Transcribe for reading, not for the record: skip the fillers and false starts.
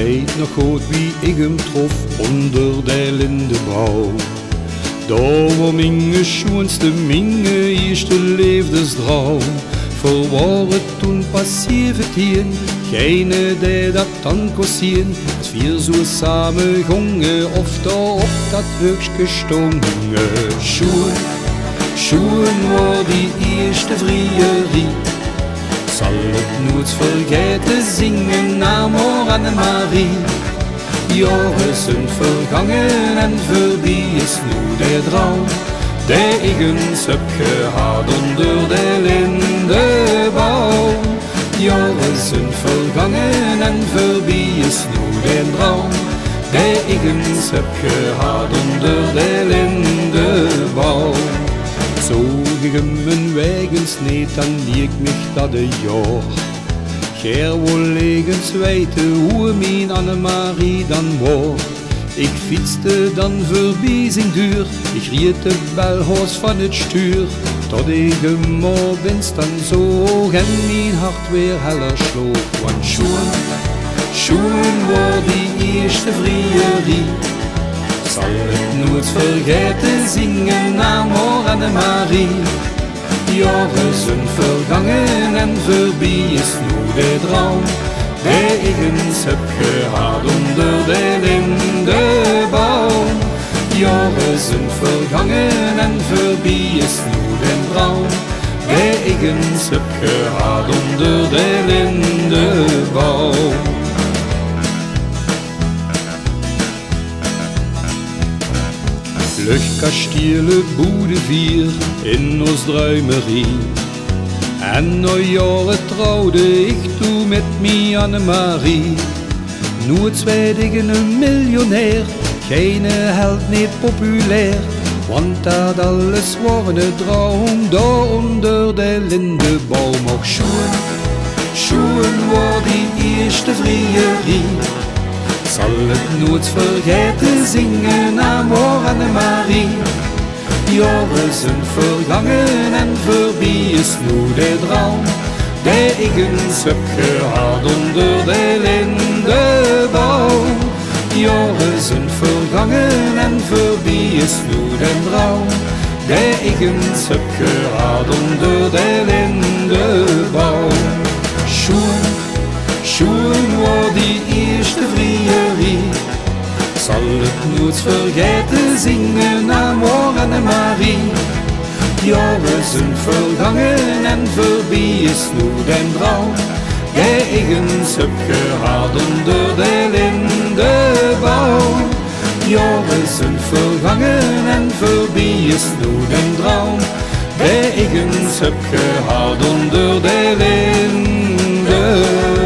weet nog goed wie ik hem trof onder de lindenbouw. Daar was mijn schoonste, mijn eerste levensdroom. Voor waren toen pas 17, geen die dat dan kon zien. Als vier zo samen gongen of daar op dat hukje stongen. Schoen was die eerste vrierie. Zal het nooit vergeten zingen naar Annemarie. Jaren zijn vergangen en voorbij is nu de droom die ik eens heb gehad onder de lindenboom. Jaren zijn vergangen en voorbij is nu de droom die ik eens heb gehad onder de lindenboom. Zoog ik hem mijn wegens niet, dan liek mich dat een jaar. Ger wil legens weten hoe mijn Annemarie dan was. Ik fietste dan voorbij zijn deur, ik ried de belhoos van het stuur. Tot ik hem op dan zoog en mijn hart weer heller sloeg. Want schoen was die eerste vrierie. Zal het nooit vergeten zingen naar Annemarie. Jaren zijn vergangen en voorbij is nu de droom die ik eens heb gehad onder de lindenboom. Jaren zijn vergangen en voorbij is nu de droom die ik eens heb gehad onder de lindenboom. Luchtkastelen Boedevier in ons druimerie. En na jaren trouwde ik toen met mijn Annemarie. Nooit werd ik een miljonair, geen held, niet populair. Want dat alles was een droom, daar onder de lindenboom. Och schoen was die eerste vrierie. Zal het nooit vergeten zingen naar Annemarie. Jaren zijn vergangen en voorbij is nu de droom die ik eens heb gehad onder de lindenboom. Jaren zijn vergangen en voorbij is nu de droom die ik eens heb gehad onder de lindenboom. Schoen was die eerste vrierie. Zal het nooit vergeten zingen naar Annemarie. Jaren zijn vergangen en voorbij is nu de droom die ik eens heb gehad onder de lindenboom. Jaren zijn vergangen en voorbij is nu de droom die ik eens heb gehad onder de lindenboom.